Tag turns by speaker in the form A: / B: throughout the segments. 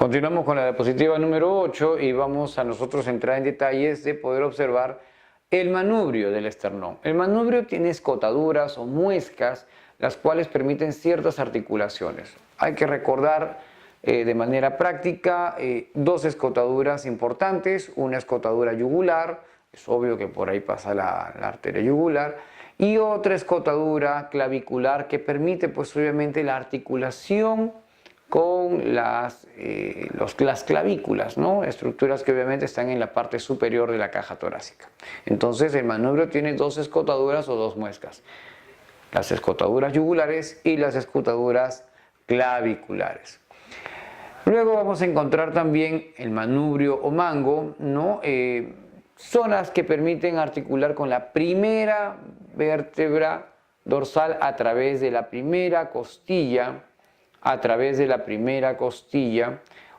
A: Continuamos con la diapositiva número 8 y vamos a nosotros entrar en detalles de poder observar el manubrio del esternón. El manubrio tiene escotaduras o muescas, las cuales permiten ciertas articulaciones. Hay que recordar de manera práctica dos escotaduras importantes, una escotadura yugular, es obvio que por ahí pasa la arteria yugular, y otra escotadura clavicular que permite pues obviamente la articulación con las clavículas, ¿no? Estructuras que obviamente están en la parte superior de la caja torácica. Entonces el manubrio tiene dos escotaduras o dos muescas, las escotaduras yugulares y las escotaduras claviculares. Luego vamos a encontrar también el manubrio o mango, ¿no? Zonas que permiten articular con la primera vértebra dorsal a través de la primera costilla,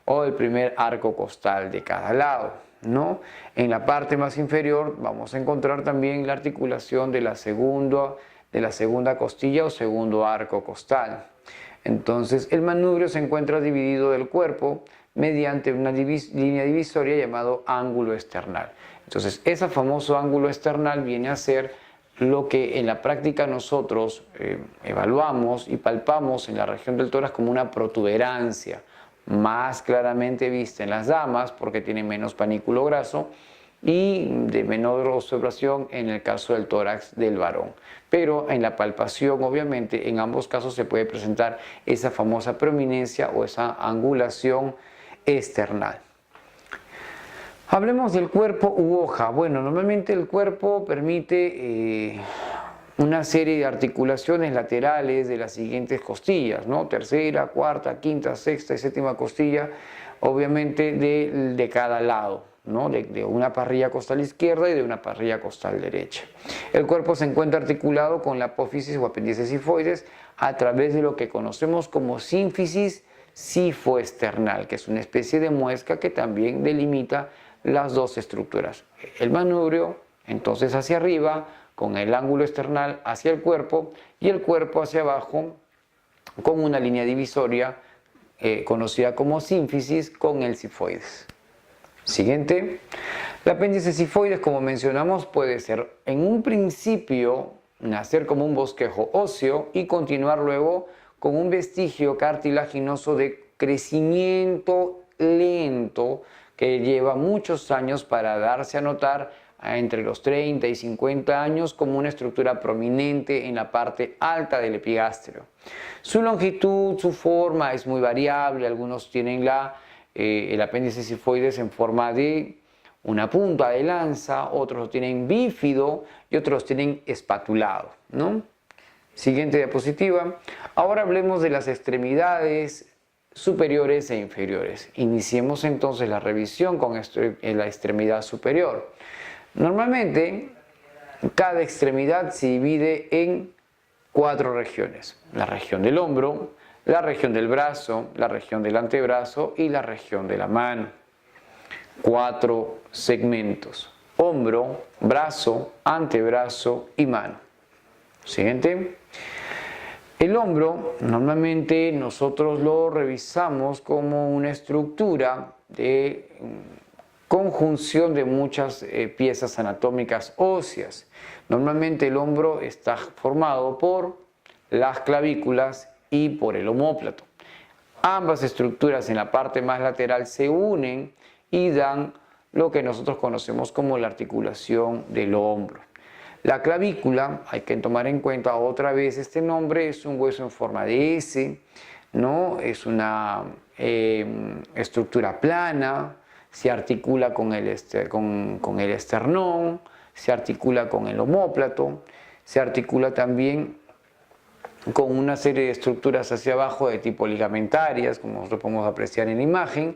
A: o el primer arco costal de cada lado, ¿no? En la parte más inferior vamos a encontrar también la articulación de la segunda costilla o segundo arco costal. Entonces el manubrio se encuentra dividido del cuerpo mediante una línea divisoria llamado ángulo esternal. Entonces ese famoso ángulo esternal viene a ser lo que en la práctica nosotros evaluamos y palpamos en la región del tórax como una protuberancia, más claramente vista en las damas porque tienen menos panículo graso y de menor observación en el caso del tórax del varón. Pero en la palpación, obviamente, en ambos casos se puede presentar esa famosa prominencia o esa angulación esternal. Hablemos del cuerpo u hoja. Bueno, normalmente el cuerpo permite una serie de articulaciones laterales de las siguientes costillas, ¿no? Tercera, cuarta, quinta, sexta y séptima costilla, obviamente de cada lado, ¿no? De una parrilla costal izquierda y de una parrilla costal derecha. El cuerpo se encuentra articulado con la apófisis o apéndice sifoides a través de lo que conocemos como sínfisis sifoesternal, que es una especie de muesca que también delimita las dos estructuras. El manubrio, entonces hacia arriba, con el ángulo esternal hacia el cuerpo y el cuerpo hacia abajo con una línea divisoria conocida como sínfisis con el sifoides. Siguiente. El apéndice sifoides, como mencionamos, puede ser en un principio nacer como un bosquejo óseo y continuar luego con un vestigio cartilaginoso de crecimiento lento que lleva muchos años para darse a notar entre los 30 y 50 años como una estructura prominente en la parte alta del epigastrio. Su longitud, su forma es muy variable, algunos tienen el apéndice sifoides en forma de una punta de lanza, otros lo tienen bífido y otros lo tienen espatulado, ¿no? Siguiente diapositiva. Ahora hablemos de las extremidades superiores e inferiores. Iniciemos entonces la revisión con la extremidad superior. Normalmente, cada extremidad se divide en 4 regiones. La región del hombro, la región del brazo, la región del antebrazo y la región de la mano. 4 segmentos: hombro, brazo, antebrazo y mano. Siguiente. El hombro normalmente nosotros lo revisamos como una estructura de conjunción de muchas piezas anatómicas óseas. Normalmente el hombro está formado por las clavículas y por el omóplato. Ambas estructuras en la parte más lateral se unen y dan lo que nosotros conocemos como la articulación del hombro. La clavícula, hay que tomar en cuenta otra vez este nombre, es un hueso en forma de S, ¿no? Es una estructura plana, se articula con el esternón, se articula con el omóplato, se articula también con una serie de estructuras hacia abajo de tipo ligamentarias, como nosotros podemos apreciar en la imagen,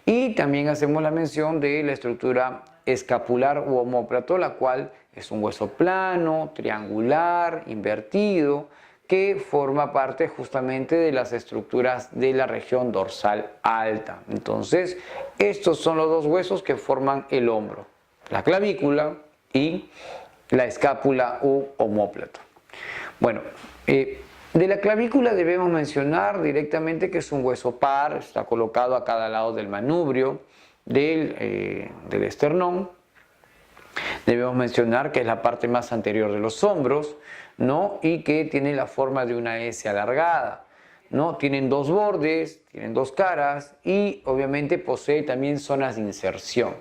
A: y también hacemos la mención de la estructura escapular u omóplato, la cual es un hueso plano, triangular, invertido, que forma parte justamente de las estructuras de la región dorsal alta. Entonces, estos son los dos huesos que forman el hombro, la clavícula y la escápula u omóplato. Bueno, De la clavícula debemos mencionar directamente que es un hueso par, está colocado a cada lado del manubrio del esternón. Debemos mencionar que es la parte más anterior de los hombros, ¿no? Y que tiene la forma de una S alargada, ¿no? Tienen dos bordes, tienen dos caras y obviamente posee también zonas de inserción.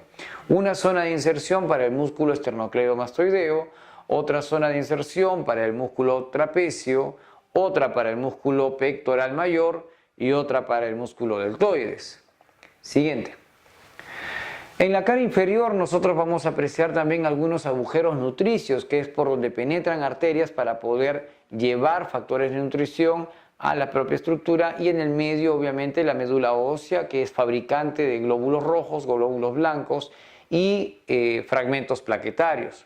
A: Una zona de inserción para el músculo esternocleidomastoideo, otra zona de inserción para el músculo trapecio, otra para el músculo pectoral mayor y otra para el músculo deltoides. Siguiente. En la cara inferior nosotros vamos a apreciar también algunos agujeros nutricios, que es por donde penetran arterias para poder llevar factores de nutrición a la propia estructura, y en el medio obviamente la médula ósea, que es fabricante de glóbulos rojos, glóbulos blancos y fragmentos plaquetarios.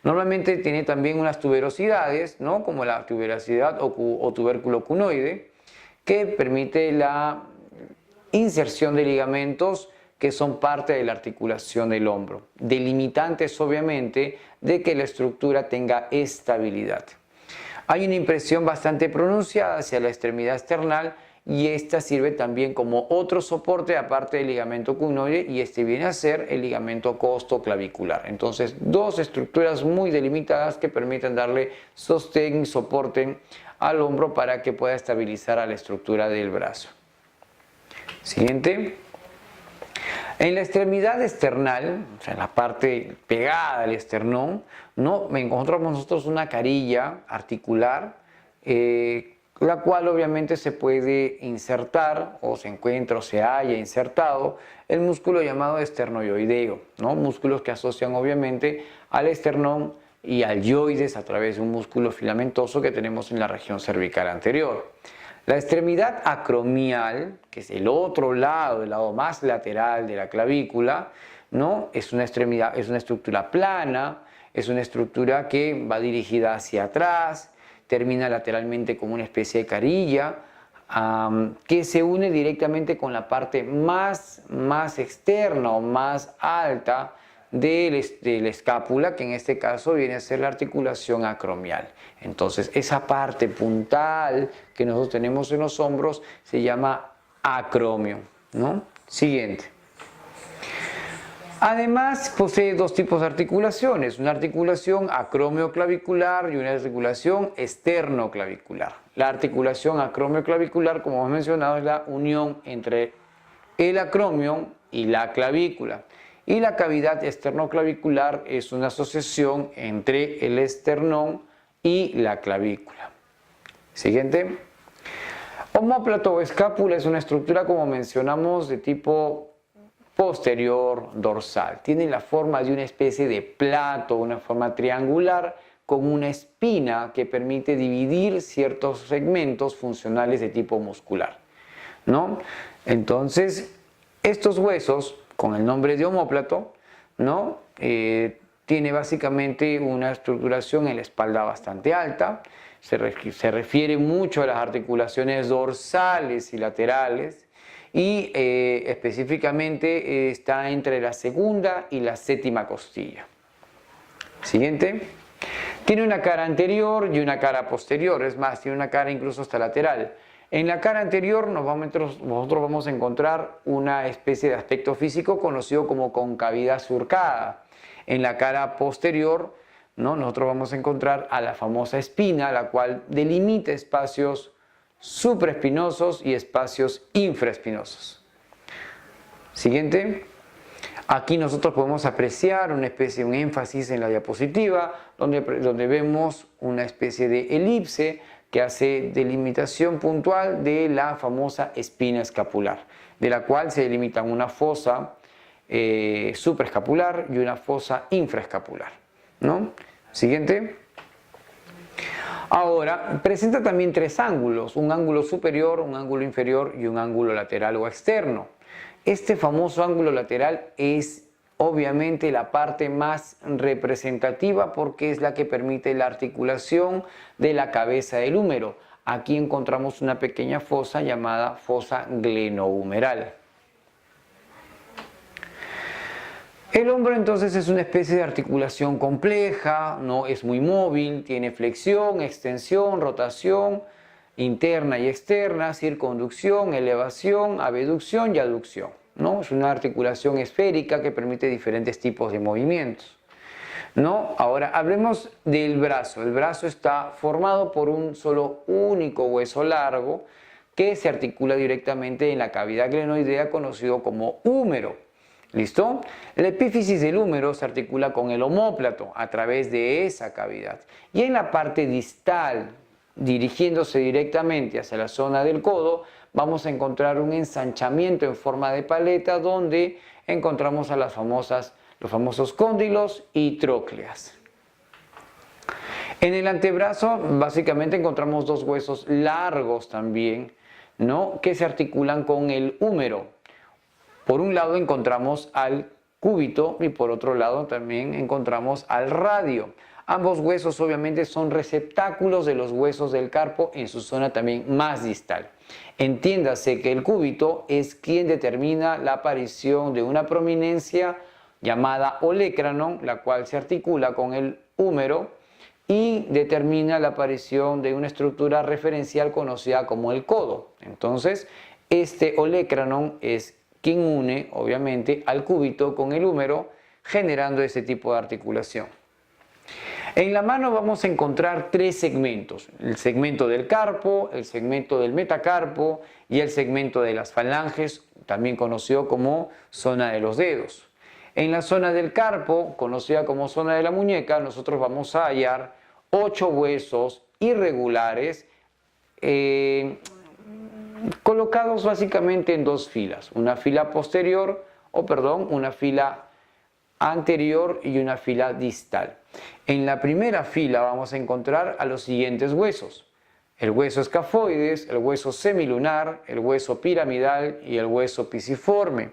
A: Normalmente tiene también unas tuberosidades, ¿no? Como la tuberosidad o tubérculo cunoide, que permite la inserción de ligamentos que son parte de la articulación del hombro, delimitantes obviamente de que la estructura tenga estabilidad. Hay una impresión bastante pronunciada hacia la extremidad esternal y esta sirve también como otro soporte aparte del ligamento cunoide, y este viene a ser el ligamento costoclavicular. Entonces, dos estructuras muy delimitadas que permiten darle sostén y soporte al hombro para que pueda estabilizar a la estructura del brazo. Siguiente. En la extremidad esternal, o sea, en la parte pegada al esternón, ¿no? Encontramos nosotros una carilla articular, la cual obviamente se puede insertar, o se encuentra o se halla insertado, el músculo llamado esternoioideo, ¿no? Músculos que asocian obviamente al esternón y al yoides a través de un músculo filamentoso que tenemos en la región cervical anterior. La extremidad acromial, que es el otro lado, el lado más lateral de la clavícula, ¿no? Es una estructura plana, es una estructura que va dirigida hacia atrás, termina lateralmente como una especie de carilla, que se une directamente con la parte más externa o más alta de la escápula, que en este caso viene a ser la articulación acromial. Entonces, esa parte puntal que nosotros tenemos en los hombros se llama acromio, ¿no? Siguiente. Además, posee dos tipos de articulaciones, una articulación acromioclavicular y una articulación esternoclavicular. La articulación acromioclavicular, como hemos mencionado, es la unión entre el acromio y la clavícula. Y la cavidad esternoclavicular es una asociación entre el esternón y la clavícula. Siguiente. Omóplato o escápula es una estructura, como mencionamos, de tipo posterior dorsal. Tiene la forma de una especie de plato, una forma triangular con una espina que permite dividir ciertos segmentos funcionales de tipo muscular, ¿no? Entonces, estos huesos, con el nombre de omóplato, ¿no? Tiene básicamente una estructuración en la espalda bastante alta, se refiere mucho a las articulaciones dorsales y laterales, y específicamente está entre la segunda y la séptima costilla. Siguiente. Tiene una cara anterior y una cara posterior, es más, tiene una cara incluso hasta lateral. En la cara anterior nosotros vamos a encontrar una especie de aspecto físico conocido como concavidad surcada. En la cara posterior, ¿no? Nosotros vamos a encontrar a la famosa espina, la cual delimita espacios supraespinosos y espacios infraespinosos. Siguiente. Aquí nosotros podemos apreciar una especie de un énfasis en la diapositiva, donde vemos una especie de elipse que hace delimitación puntual de la famosa espina escapular, de la cual se delimitan una fosa supraescapular y una fosa infraescapular, ¿no? Siguiente. Ahora, presenta también tres ángulos, un ángulo superior, un ángulo inferior y un ángulo lateral o externo. Este famoso ángulo lateral es obviamente la parte más representativa porque es la que permite la articulación de la cabeza del húmero. Aquí encontramos una pequeña fosa llamada fosa glenohumeral. El hombro entonces es una especie de articulación compleja, ¿no? Es muy móvil, tiene flexión, extensión, rotación, interna y externa, circunducción, elevación, abducción y aducción, ¿no? Es una articulación esférica que permite diferentes tipos de movimientos, ¿no? Ahora hablemos del brazo. El brazo está formado por un solo único hueso largo que se articula directamente en la cavidad glenoidea conocido como húmero. ¿Listo? La epífisis del húmero se articula con el omóplato a través de esa cavidad. Y en la parte distal, dirigiéndose directamente hacia la zona del codo, vamos a encontrar un ensanchamiento en forma de paleta donde encontramos a los famosos cóndilos y trócleas. En el antebrazo básicamente encontramos dos huesos largos también, ¿no? Que se articulan con el húmero. Por un lado encontramos al cúbito y por otro lado también encontramos al radio. Ambos huesos obviamente son receptáculos de los huesos del carpo en su zona también más distal. Entiéndase que el cúbito es quien determina la aparición de una prominencia llamada olecranon, la cual se articula con el húmero y determina la aparición de una estructura referencial conocida como el codo. Entonces, este olecranon es quien une, obviamente, al cúbito con el húmero, generando ese tipo de articulación. En la mano vamos a encontrar tres segmentos: el segmento del carpo, el segmento del metacarpo y el segmento de las falanges, también conocido como zona de los dedos. En la zona del carpo, conocida como zona de la muñeca, nosotros vamos a hallar 8 huesos irregulares colocados básicamente en dos filas, una fila una fila anterior y una fila distal. En la primera fila vamos a encontrar a los siguientes huesos: el hueso escafoides, el hueso semilunar, el hueso piramidal y el hueso pisiforme.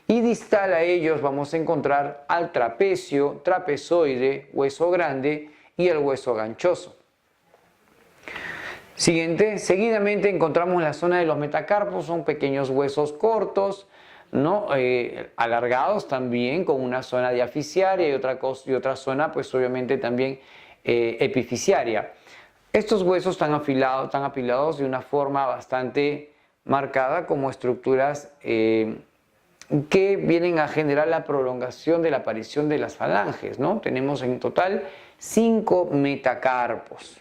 A: Y distal a ellos vamos a encontrar al trapecio, trapezoide, hueso grande y el hueso ganchoso. Seguidamente encontramos la zona de los metacarpos, son pequeños huesos cortos, ¿no? Alargados también, con una zona diaficiaria y otra zona pues obviamente también epifisiaria. Estos huesos están apilados de una forma bastante marcada como estructuras que vienen a generar la prolongación de la aparición de las falanges, ¿no? Tenemos en total 5 metacarpos.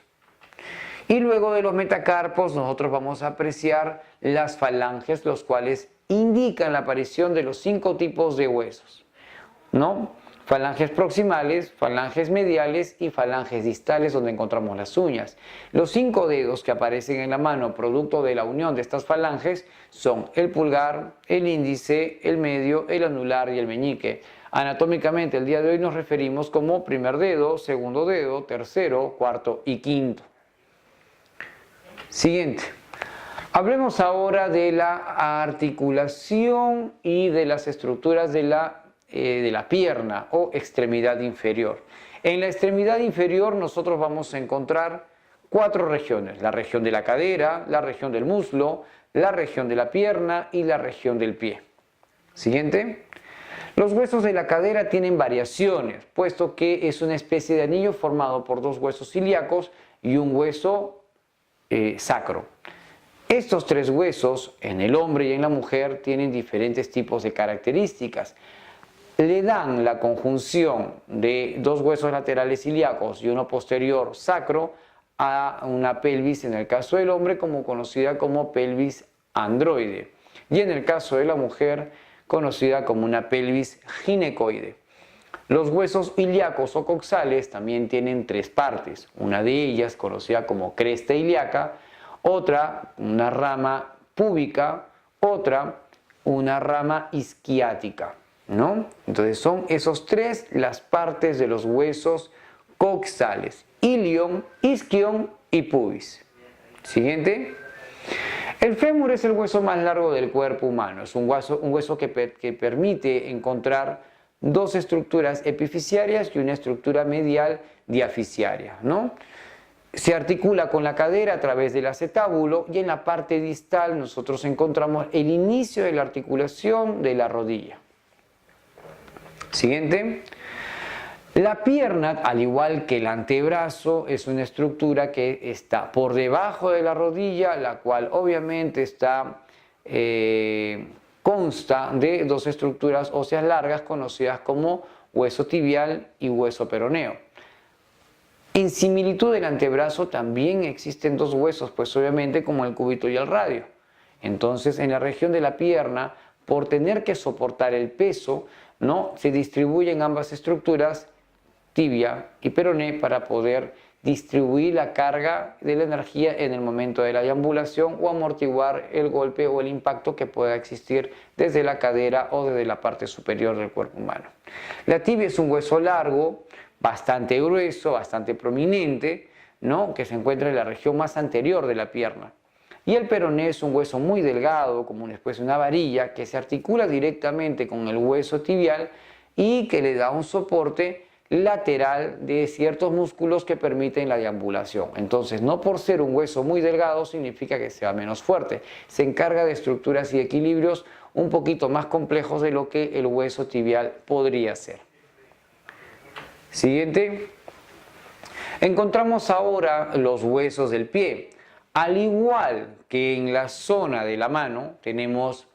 A: Y luego de los metacarpos nosotros vamos a apreciar las falanges, los cuales indican la aparición de los 5 tipos de huesos, ¿no? Falanges proximales, falanges mediales y falanges distales, donde encontramos las uñas. Los 5 dedos que aparecen en la mano producto de la unión de estas falanges son el pulgar, el índice, el medio, el anular y el meñique. Anatómicamente el día de hoy nos referimos como primer dedo, segundo dedo, tercero, cuarto y quinto. Siguiente. Hablemos ahora de la articulación y de las estructuras de la pierna o extremidad inferior. En la extremidad inferior nosotros vamos a encontrar 4 regiones: la región de la cadera, la región del muslo, la región de la pierna y la región del pie. Siguiente. Los huesos de la cadera tienen variaciones, puesto que es una especie de anillo formado por 2 huesos ilíacos y un hueso sacro. Estos 3 huesos en el hombre y en la mujer tienen diferentes tipos de características. Le dan la conjunción de 2 huesos laterales ilíacos y uno posterior sacro a una pelvis, en el caso del hombre conocida como pelvis androide, y en el caso de la mujer conocida como una pelvis ginecoide. Los huesos ilíacos o coxales también tienen 3 partes, una de ellas conocida como cresta ilíaca, otra una rama púbica, otra una rama isquiática, ¿no? Entonces son esos 3 las partes de los huesos coxales: ilion, isquion y pubis. Siguiente. El fémur es el hueso más largo del cuerpo humano. Es un hueso que permite encontrar 2 estructuras epifisiarias y una estructura medial diaficiaria, ¿no? Se articula con la cadera a través del acetábulo, y en la parte distal nosotros encontramos el inicio de la articulación de la rodilla. Siguiente. La pierna, al igual que el antebrazo, es una estructura que está por debajo de la rodilla, la cual obviamente consta de dos estructuras óseas largas conocidas como hueso tibial y hueso peroneo. En similitud del antebrazo también existen dos huesos, pues obviamente como el cúbito y el radio. Entonces, en la región de la pierna, por tener que soportar el peso, ¿no?, se distribuyen ambas estructuras, tibia y peroné, para poder distribuir la carga de la energía en el momento de la deambulación o amortiguar el golpe o el impacto que pueda existir desde la cadera o desde la parte superior del cuerpo humano. La tibia es un hueso largo, bastante grueso, bastante prominente, ¿no?, que se encuentra en la región más anterior de la pierna. Y el peroné es un hueso muy delgado, como una especie de una varilla, que se articula directamente con el hueso tibial y que le da un soporte lateral de ciertos músculos que permiten la deambulación. Entonces, no por ser un hueso muy delgado significa que sea menos fuerte. Se encarga de estructuras y equilibrios un poquito más complejos de lo que el hueso tibial podría ser. Siguiente. Encontramos ahora los huesos del pie. Al igual que en la zona de la mano tenemos,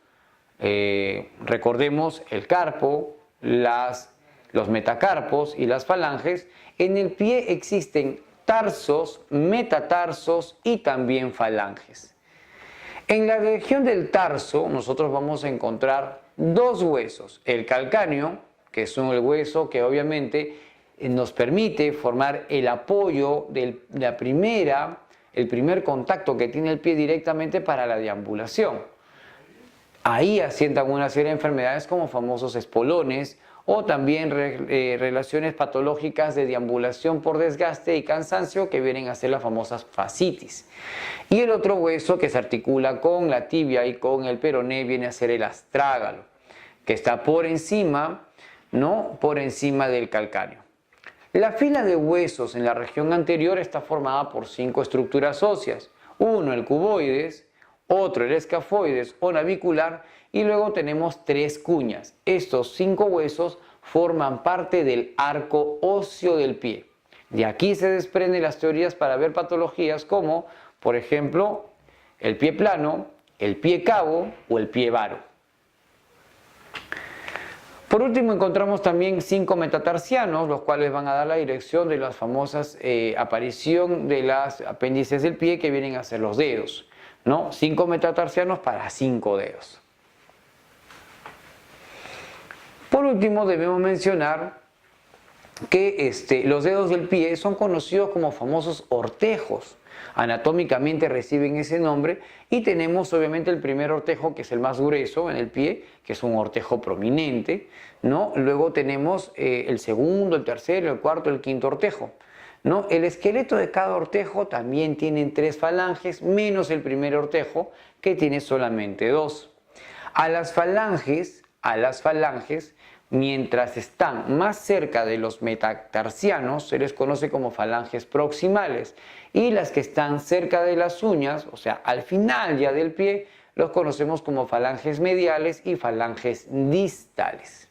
A: recordemos, el carpo, los metacarpos y las falanges, en el pie existen tarsos, metatarsos y también falanges. En la región del tarso nosotros vamos a encontrar dos huesos, el calcáneo, que es el hueso que obviamente nos permite formar el apoyo de el primer contacto que tiene el pie directamente para la deambulación. Ahí asientan una serie de enfermedades como famosos espolones o también relaciones patológicas de deambulación por desgaste y cansancio que vienen a ser las famosas fascitis. Y el otro hueso que se articula con la tibia y con el peroné viene a ser el astrágalo, que está por encima, ¿no?, por encima del calcáneo. La fila de huesos en la región anterior está formada por 5 estructuras óseas. Uno, el cuboides, otro, el escafoides o navicular, y luego tenemos 3 cuñas. Estos 5 huesos forman parte del arco óseo del pie. De aquí se desprenden las teorías para ver patologías como, por ejemplo, el pie plano, el pie cabo o el pie varo. Por último, encontramos también 5 metatarsianos, los cuales van a dar la dirección de las famosas aparición de las apéndices del pie, que vienen a ser los dedos, ¿no? 5 metatarsianos para 5 dedos. Por último, debemos mencionar que los dedos del pie son conocidos como famosos ortejos. Anatómicamente reciben ese nombre y tenemos obviamente el primer ortejo, que es el más grueso en el pie, que es un ortejo prominente, ¿no? Luego tenemos el segundo, el tercero, el cuarto, el quinto ortejo, ¿no? El esqueleto de cada ortejo también tiene 3 falanges, menos el primer ortejo, que tiene solamente 2. A las falanges, mientras están más cerca de los metatarsianos, se les conoce como falanges proximales, y las que están cerca de las uñas, o sea, al final ya del pie, los conocemos como falanges mediales y falanges distales.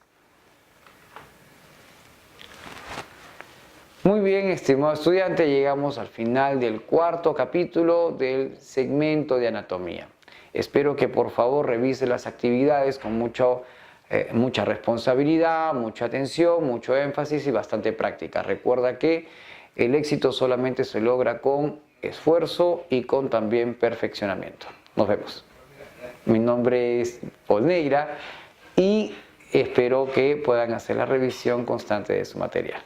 A: Muy bien, estimado estudiante, llegamos al final del 4.º capítulo del segmento de anatomía. Espero que por favor revise las actividades con mucha responsabilidad, mucha atención, mucho énfasis y bastante práctica. Recuerda que el éxito solamente se logra con esfuerzo y con también perfeccionamiento. Nos vemos. Mi nombre es Paul Neira y espero que puedan hacer la revisión constante de su material.